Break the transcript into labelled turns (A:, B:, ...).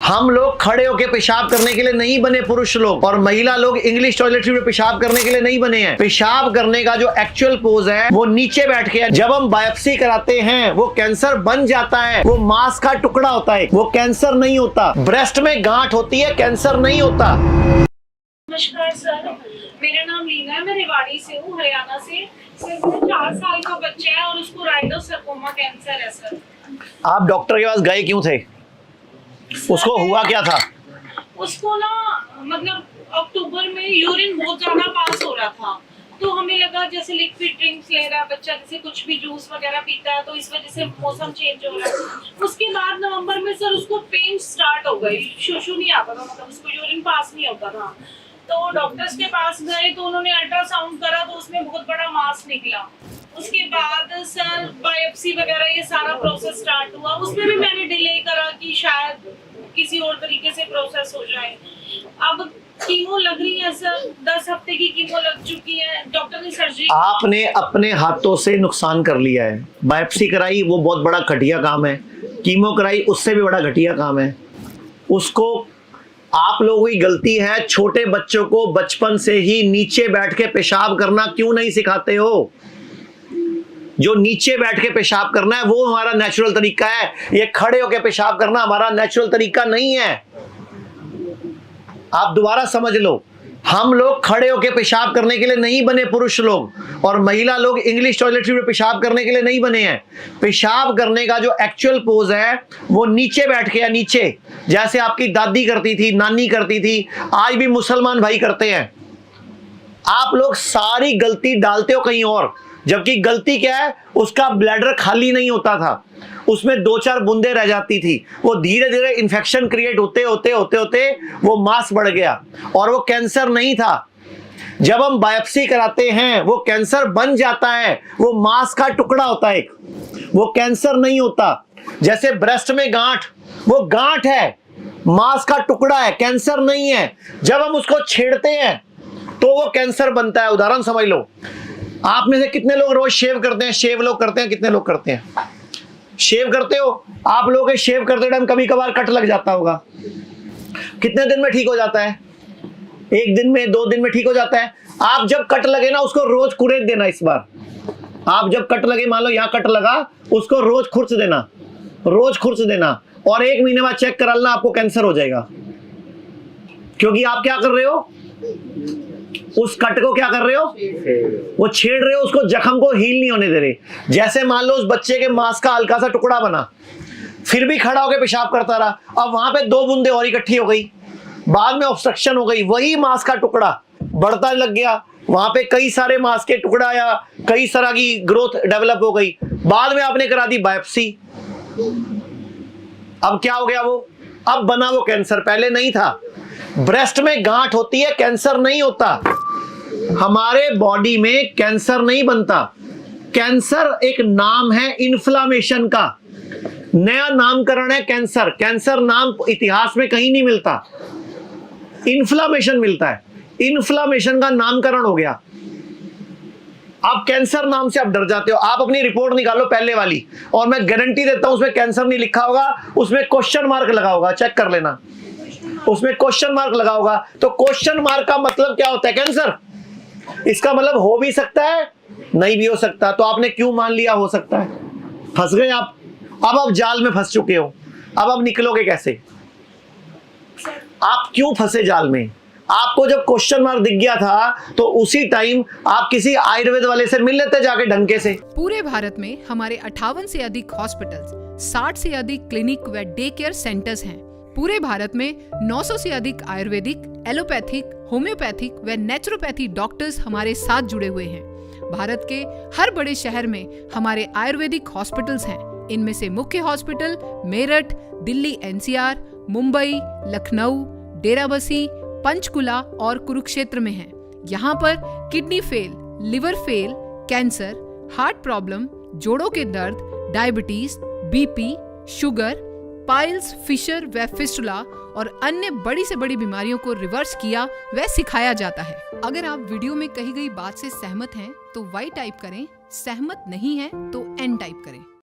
A: हम लोग खड़े होकर पेशाब करने के लिए नहीं बने पुरुष लोग, और महिला लोग इंग्लिश टॉयलेटरी में पेशाब करने के लिए नहीं बने हैं। पेशाब करने का जो एक्चुअल पोज है वो नीचे बैठ के है। जब हम बायोप्सी कराते हैं वो कैंसर बन जाता है, वो मांस का टुकड़ा होता है, वो कैंसर नहीं होता। ब्रेस्ट में गांठ होती है, कैंसर नहीं होता।
B: नमस्कार सर, मेरा नाम लीना है, मैं रेवाड़ी से हूँ, हरियाणा से। सर, 4 साल का बच्चा है और उसको राइडोसर्कोमा कैंसर है सर।
A: आप डॉक्टर के पास गए क्यों थे? उसको हुआ क्या था?
B: उसको ना मतलब अक्टूबर में यूरिन बहुत ज्यादा पास हो रहा था, तो हमें लगा जैसे लिक्विड ड्रिंक्स ले रहा है बच्चा, जैसे कुछ भी जूस वगैरह पीता है, तो इस वजह से मौसम चेंज हो रहा है। उसके बाद नवंबर में सर उसको पेन स्टार्ट हो गई, शूशू नहीं आता था, मतलब उसको यूरिन पास नहीं होता था। तो डॉक्टर्स के पास गए तो उन्होंने अल्ट्रासाउंड करा तो उसमें बहुत बड़ा मास निकला। उसके बाद सर बायोप्सी वगैरह ये सारा प्रोसेस स्टार्ट हुआ। उसमें भी मैंने डिले करा कि शायद किसी और तरीके से प्रोसेस हो जाए। अब कीमो लग रही है सर, 10 हफ्ते की कीमो लग चुकी है। डॉक्टर ने सर्जरी, आपने
A: अपने हाथों से नुकसान कर लिया है। बायोप्सी कराई वो बहुत बड़ा घटिया काम है, कीमो कराई उससे भी बड़ा घटिया काम है। उसको आप लोगों की गलती है। छोटे बच्चों को बचपन से ही नीचे बैठ के पेशाब करना क्यों नहीं सिखाते हो? जो नीचे बैठ के पेशाब करना है वो हमारा नेचुरल तरीका है। ये खड़े होकर पेशाब करना हमारा नेचुरल तरीका नहीं है। आप दोबारा समझ लो, हम लोग खड़े होकर पेशाब करने के लिए नहीं बने पुरुष लोग, और महिला लोग इंग्लिश टॉयलेटरी में पेशाब करने के लिए नहीं बने हैं। पेशाब करने का जो एक्चुअल पोज है वो नीचे बैठ के है, नीचे, जैसे आपकी दादी करती थी, नानी करती थी, आज भी मुसलमान भाई करते हैं। आप लोग सारी गलती डालते हो कहीं और, जबकि गलती क्या है, उसका ब्लैडर खाली नहीं होता था, उसमें 2-4 बूंदे रह जाती थी। वो धीरे धीरे इन्फेक्शन क्रिएट होते होते होते होते वो मास बढ़ गया, और वो कैंसर नहीं था। जब हम बायोप्सी कराते हैं वो कैंसर बन जाता है, वो मांस का टुकड़ा होता है, वो कैंसर नहीं होता। जैसे ब्रेस्ट में गांठ, वो गांठ है, मांस का टुकड़ा है, कैंसर नहीं है। जब हम उसको छेड़ते हैं तो वो कैंसर बनता है। उदाहरण समझ लो, आप में से कितने लोग रोज शेव करते हैं? शेव लोग करते हैं, कितने लोग करते हैं? शेव करते हो आप लोगों के? शेव करते टाइम कभी कभार कट लग जाता होगा। कितने दिन में ठीक हो जाता है? 1 दिन में, 2 दिन में ठीक हो जाता है। आप जब कट लगे ना उसको रोज कुरेद देना। इस बार आप जब कट लगे, मान लो यहाँ कट लगा, उसको रोज खुरच देना, रोज खुरच देना, और 1 महीने बाद चेक करा लेना, आपको कैंसर हो जाएगा। क्योंकि आप क्या कर रहे हो? उस कट को क्या कर रहे हो? वो छेड़ रहे हो, उसको जख्म को हील नहीं होने दे रहे। जैसे मान लो उस बच्चे के मांस का हल्का सा टुकड़ा बना, फिर भी खड़ा होकर पेशाब करता रहा, अब वहां पे 2 बूंदे और इकट्ठी हो गई, बाद में ऑब्स्ट्रक्शन हो गई, वही मांस का टुकड़ा बढ़ता लग गया, वहां पे कई सारे मांस के टुकड़ा या कई तरह की ग्रोथ डेवलप हो गई। बाद में आपने करा दी बायोप्सी, अब क्या हो गया? वो अब बना वो कैंसर, पहले नहीं था। ब्रेस्ट में गांठ होती है, कैंसर नहीं होता। हमारे बॉडी में कैंसर नहीं बनता। कैंसर एक नाम है इन्फ्लामेशन का, नया नामकरण है कैंसर। कैंसर नाम इतिहास में कहीं नहीं मिलता, इन्फ्लामेशन मिलता है। इन्फ्लामेशन का नामकरण हो गया। आप कैंसर नाम से आप डर जाते हो। आप अपनी रिपोर्ट निकालो पहले वाली, और मैं गारंटी देता हूं उसमें कैंसर नहीं लिखा होगा, उसमें क्वेश्चन मार्क लगा होगा, चेक कर लेना, उसमें क्वेश्चन मार्क लगा होगा। तो क्वेश्चन मार्क का मतलब क्या होता है? कैंसर। इसका मतलब हो भी सकता है, नहीं भी हो सकता। तो आपने क्यों मान लिया हो सकता है? फंस गए आप। अब आप जाल में फंस चुके हो, अब निकलोगे कैसे? आप क्यों फंसे जाल में? आपको जब क्वेश्चन मार्क दिख गया था तो उसी टाइम आप किसी आयुर्वेद वाले से मिल लेते जाके ढंग से।
C: पूरे भारत में हमारे 58 से अधिक हॉस्पिटल्स, 60 से अधिक क्लिनिक व डे केयर सेंटर्स हैं। पूरे भारत में 900 से अधिक आयुर्वेदिक, एलोपैथिक, होम्योपैथिक व नेचुरोपैथी डॉक्टर्स हमारे साथ जुड़े हुए हैं। भारत के हर बड़े शहर में हमारे आयुर्वेदिक हॉस्पिटल्स हैं। इनमें से मुख्य हॉस्पिटल मेरठ, दिल्ली NCR, मुंबई, लखनऊ, डेराबसी, पंचकुला और कुरुक्षेत्र में हैं। यहाँ पर kidney fail, liver fail, cancer, heart problem, जोड़ों के दर्द, diabetes, BP, sugar, piles, fissure व फिस्टुला और अन्य बड़ी से बड़ी बीमारियों को रिवर्स किया व सिखाया जाता है। अगर आप वीडियो में कही गई बात से सहमत हैं तो Y टाइप करें, सहमत नहीं हैं तो N टाइप करें।